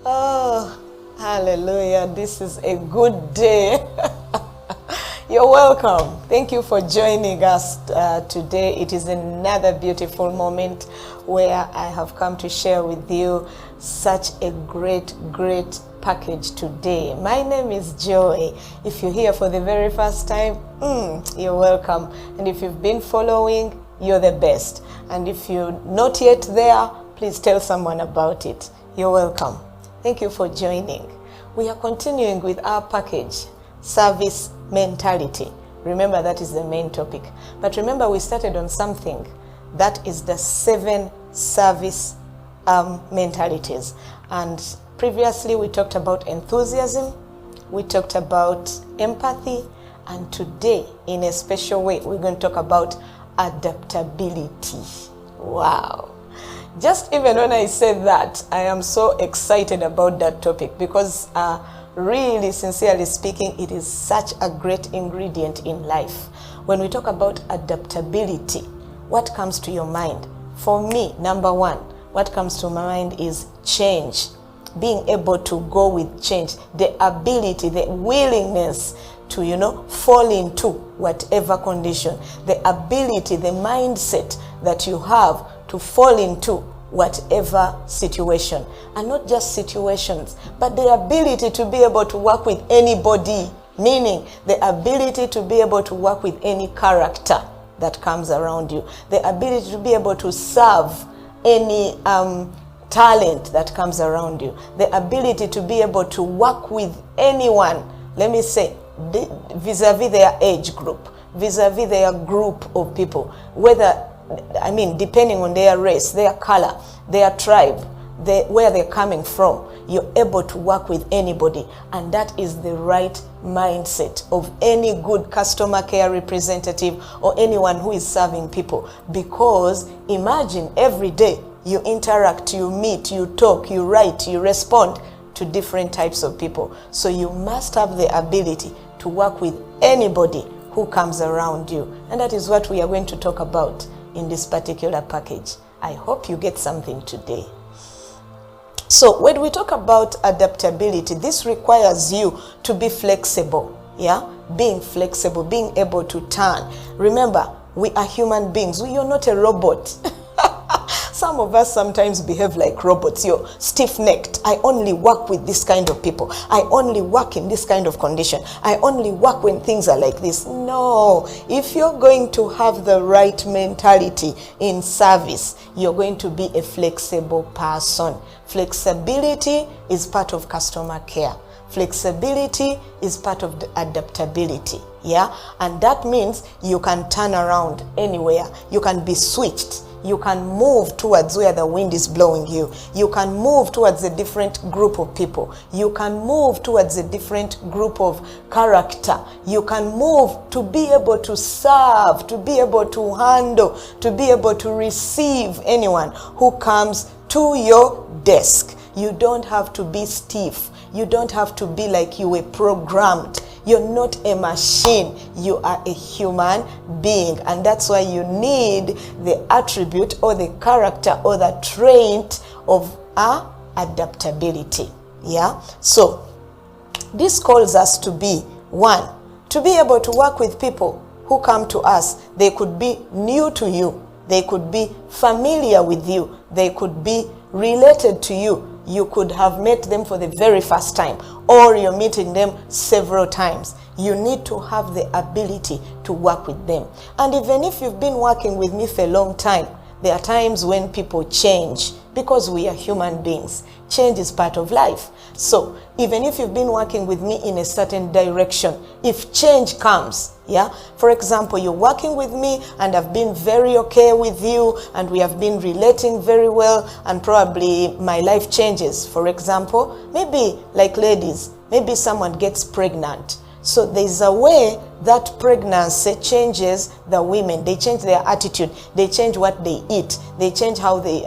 Oh, hallelujah. This is a good day. You're welcome. Thank you for joining us today. It is another beautiful moment where I have come to share with you such a great package today. My name is Joy. If you're here for the very first time, you're welcome. And if you've been following, you're the best. And if you're not yet there, please tell someone about it. You're welcome. Thank you for joining. We are continuing with our package, Service Mentality. Remember, that is the main topic. But remember, we started on something that is the 7 service mentalities. And previously we talked about enthusiasm, we talked about empathy, and today, in a special way, we're going to talk about adaptability. Wow. Just even when I said that, I am so excited about that topic because really, sincerely speaking, it is such a great ingredient in life. When we talk about adaptability, what comes to your mind? For me, number one, what comes to my mind is change. Being able to go with change, the ability, the willingness to, fall into whatever condition, the ability, the mindset that you have to fall into whatever situation, and not just situations, but the ability to be able to work with anybody, meaning the ability to be able to work with any character that comes around you, the ability to be able to serve any talent that comes around you, the ability to be able to work with anyone, let me say, vis-a-vis their age group, vis-a-vis their group of people, depending on their race, their color, their tribe, where they're coming from, you're able to work with anybody. And that is the right mindset of any good customer care representative or anyone who is serving people. Because imagine every day you interact, you meet, you talk, you write, you respond to different types of people. So you must have the ability to work with anybody who comes around you. And that is what we are going to talk about in this particular package. I hope you get something today. So when we talk about adaptability, this requires you to be flexible. Yeah, being flexible, being able to turn. Remember, we are human beings. You're not a robot. Some of us sometimes behave like robots. You're stiff-necked. I only work with this kind of people. I only work in this kind of condition. I only work when things are like this. No. If you're going to have the right mentality in service, you're going to be a flexible person. Flexibility is part of customer care. Flexibility is part of the adaptability. Yeah? And that means you can turn around anywhere. You can be switched. You can move towards where the wind is blowing you. You can move towards a different group of people. You can move towards a different group of character. You can move to be able to serve, to be able to handle, to be able to receive anyone who comes to your desk. You don't have to be stiff. You don't have to be like you were programmed. You're not a machine. You are a human being. And that's why you need the attribute or the character or the trait of adaptability. Yeah? So, this calls us to be, one, to be able to work with people who come to us. They could be new to you. They could be familiar with you. They could be related to you. You could have met them for the very first time, or you're meeting them several times. You need to have the ability to work with them. And even if you've been working with me for a long time, there are times when people change because we are human beings. Change is part of life. So even if you've been working with me in a certain direction, if change comes, yeah, for example, you're working with me and I've been very okay with you and we have been relating very well, and probably my life changes. For example, maybe like ladies, maybe someone gets pregnant. So there's a way that pregnancy changes the women. They change their attitude. They change what they eat. They change how they,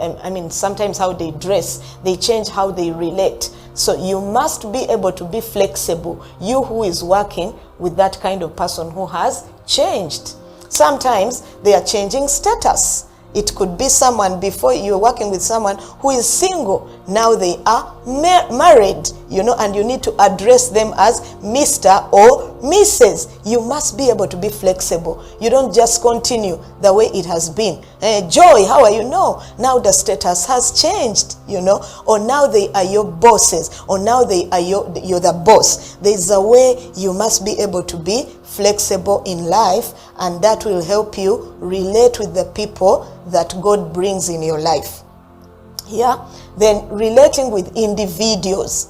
sometimes how they dress. They change how they relate. So you must be able to be flexible. You who is working with that kind of person who has changed. Sometimes they are changing status. It could be someone, before you're working with someone who is single. Now they are married, and you need to address them as Mr. or Mrs. You must be able to be flexible. You don't just continue the way it has been. Joy, how are you? No, now the status has changed, or now they are your bosses, or now you're the boss. There's a way you must be able to be flexible in life, and that will help you relate with the people that God brings in your life. Then relating with individuals.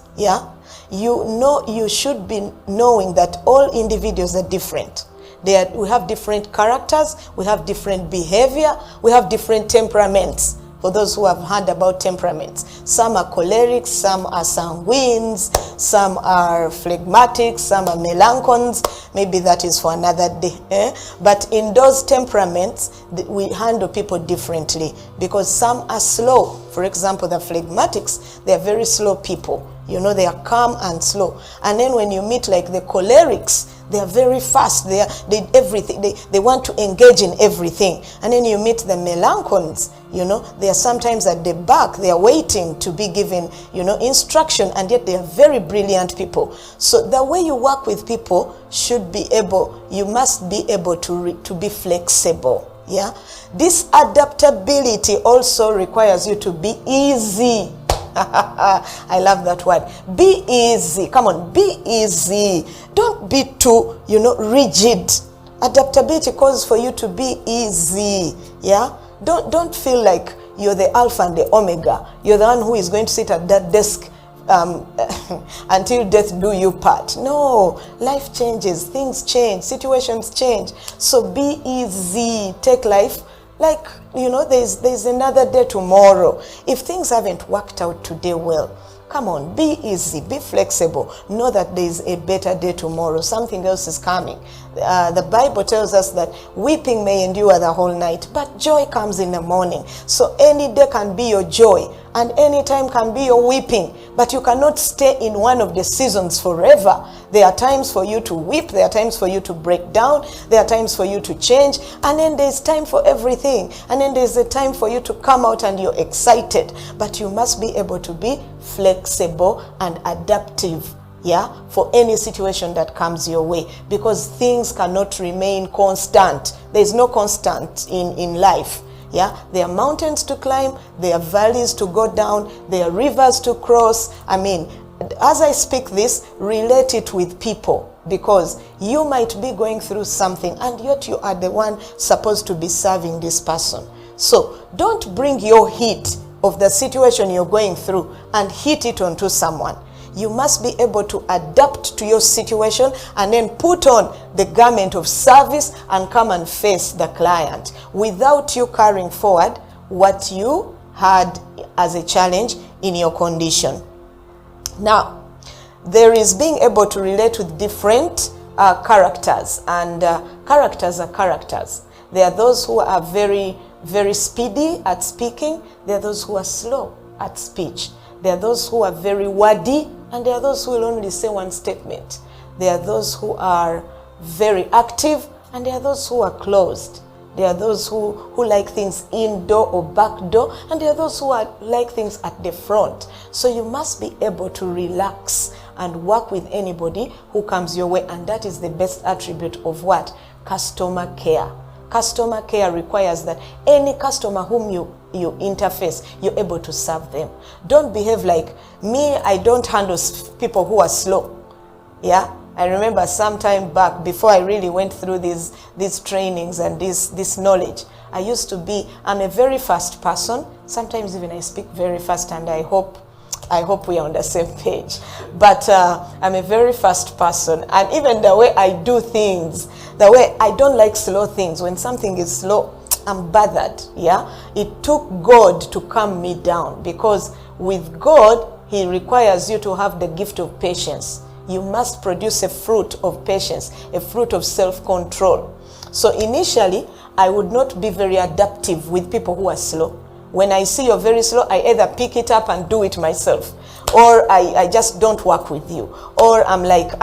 You should be knowing that all individuals are different. We have different characters, we have different behavior, we have different temperaments. For those who have heard about temperaments, some are choleric, some are sanguines, some are phlegmatic, some are melanchons. Maybe that is for another day. But in those temperaments, we handle people differently, because some are slow. For example, the phlegmatics, they are very slow people. They are calm and slow. And then when you meet like the cholerics, they are very fast. They everything. They want to engage in everything. And then you meet the melanchons. They are sometimes at the back. They are waiting to be given, instruction, and yet they are very brilliant people. So the way you work with people you must be able to be flexible. This adaptability also requires you to be easy. I love that word. Be easy. Come on, be easy. Don't be too, rigid. Adaptability calls for you to be easy. Don't feel like you're the alpha and the omega. You're the one who is going to sit at that desk until death do you part. No, life changes, things change, situations change. So be easy. Take life like, there's another day tomorrow. If things haven't worked out today well, come on, be easy, be flexible. Know that there's a better day tomorrow. Something else is coming. The Bible tells us that weeping may endure the whole night, but joy comes in the morning. So any day can be your joy, and any time can be your weeping. But you cannot stay in one of the seasons forever. There are times for you to weep. There are times for you to break down. There are times for you to change. And then there's time for everything. And then there's a time for you to come out and you're excited. But you must be able to be flexible and adaptive, for any situation that comes your way. Because things cannot remain constant. There's no constant in life. There are mountains to climb, there are valleys to go down, there are rivers to cross. As I speak this, relate it with people, because you might be going through something and yet you are the one supposed to be serving this person. So don't bring your heat of the situation you're going through and hit it onto someone. You must be able to adapt to your situation and then put on the garment of service and come and face the client without you carrying forward what you had as a challenge in your condition. Now, there is being able to relate with different characters, and characters are characters. There are those who are very, very speedy at speaking. There are those who are slow at speech. There are those who are very wordy, and there are those who will only say one statement. There are those who are very active, and there are those who are closed. There are those who like things indoor or back door, and there are those who like things at the front. So you must be able to relax and work with anybody who comes your way, and that is the best attribute of what? Customer care. Customer care requires that any customer whom you interface, you're able to serve them. Don't behave like me. I don't handle people who are slow. I remember some time back, before I really went through these trainings and this knowledge, I'm a very fast person. Sometimes even I speak very fast, and I hope we are on the same page. But I'm a very fast person, and even the way I do things, the way I don't like slow things. When something is slow, I'm bothered. It took God to calm me down, because with God, He requires you to have the gift of patience. You must produce a fruit of patience, a fruit of self-control. So initially, I would not be very adaptive with people who are slow. When I see you're very slow, I either pick it up and do it myself, or I just don't work with you, or I'm like,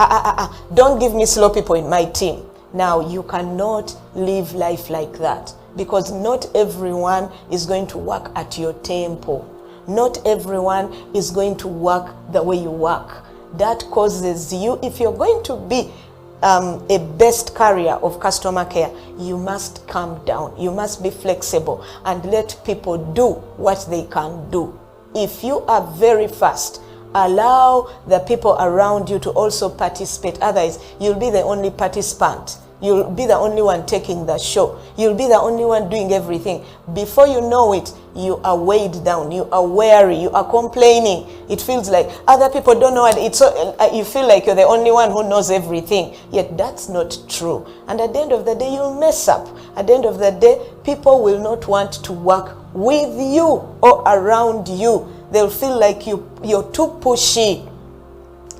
don't give me slow people in my team. Now, you cannot live life like that. because not everyone is going to work at your tempo. Not everyone is going to work the way you work. That causes you, if you're going to be a best carrier of customer care, you must calm down. You must be flexible and let people do what they can do. If you are very fast, allow the people around you to also participate. Otherwise, you'll be the only participant. You'll be the only one taking the show. You'll be the only one doing everything. Before you know it, you are weighed down. You are weary. You are complaining. It feels like other people don't know it. It's so, you feel like you're the only one who knows everything. Yet that's not true. And at the end of the day, you'll mess up. At the end of the day, people will not want to work with you or around you. They'll feel like you're too pushy.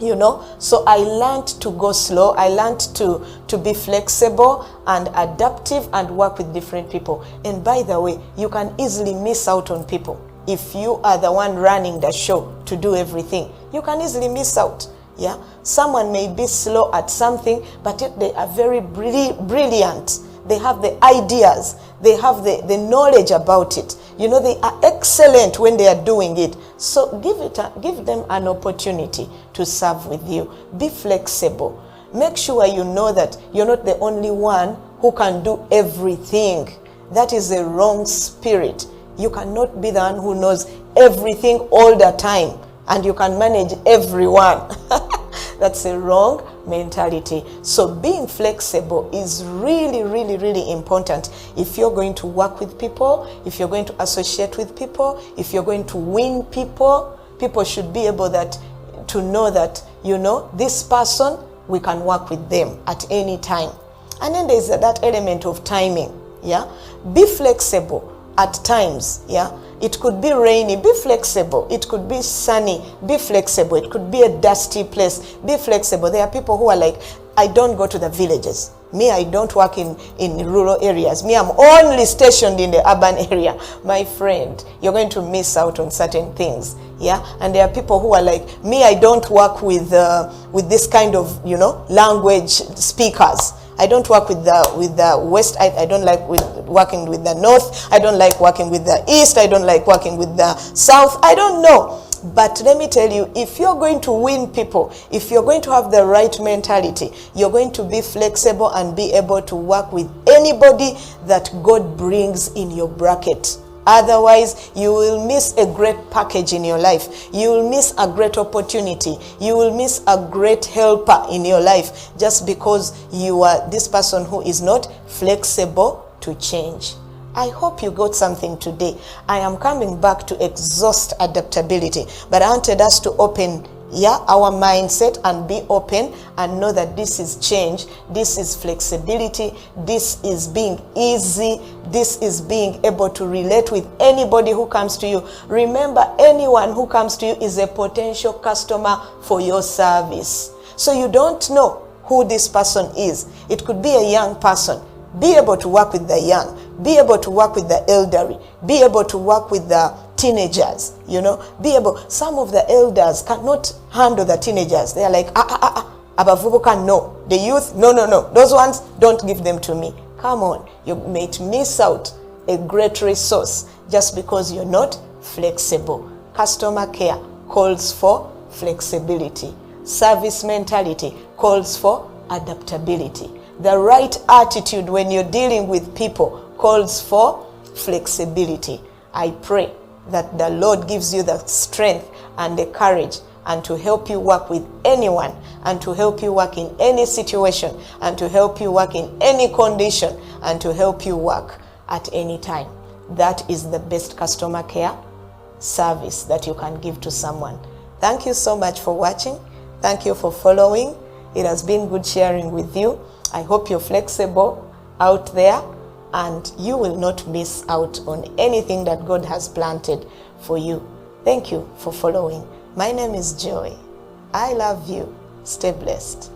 You know, so I learned to go slow. I learned to be flexible and adaptive and work with different people. And by the way, you can easily miss out on people. If you are the one running the show to do everything, you can easily miss out. Yeah, someone may be slow at something, but yet they are very brilliant. They have the ideas. They have the knowledge about it. You know, they are excellent when they are doing it. So give them an opportunity to serve with you. Be flexible. Make sure you know that you're not the only one who can do everything. That is a wrong spirit. You cannot be the one who knows everything all the time and you can manage everyone. That's a wrong mentality. So being flexible is really, really, really important. If you're going to work with people, if you're going to associate with people, if you're going to win people, people should be able to know that, you know, this person, we can work with them at any time. And then there's that element of timing. Yeah, be flexible at times. Yeah, it could be rainy, be flexible. It could be sunny, be flexible. It could be a dusty place, be flexible. There are people who are like, I don't go to the villages. Me, I don't work in rural areas. Me, I'm only stationed in the urban area. My friend, you're going to miss out on certain things. Yeah, and there are people who are like, me, I don't work with this kind of, you know, language speakers. I don't work with the West. I don't like working with the North. I don't like working with the East. I don't like working with the South. I don't know. But let me tell you, if you're going to win people, if you're going to have the right mentality, you're going to be flexible and be able to work with anybody that God brings in your bracket. Otherwise, you will miss a great package in your life. You will miss a great opportunity. You will miss a great helper in your life just because you are this person who is not flexible to change. I hope you got something today. I am coming back to exhaust adaptability, but I wanted us to open our mindset and be open and know that this is change, this is flexibility, this is being easy, this is being able to relate with anybody who comes to you. Remember, anyone who comes to you is a potential customer for your service. So you don't know who this person is. It could be a young person. Be able to work with the young, be able to work with the elderly, be able to work with the teenagers, you know, be able. Some of the elders cannot handle the teenagers. They are like, abavubuka, no. The youth, no. Those ones, don't give them to me. Come on, you may miss out a great resource just because you're not flexible. Customer care calls for flexibility. Service mentality calls for adaptability. The right attitude when you're dealing with people calls for flexibility. I pray that the Lord gives you the strength and the courage and to help you work with anyone and to help you work in any situation and to help you work in any condition and to help you work at any time. That is the best customer care service that you can give to someone. Thank you so much for watching. Thank you for following. It has been good sharing with you. I hope you're flexible out there and you will not miss out on anything that God has planted for you. Thank you for following. My name is Joy. I love you. Stay blessed.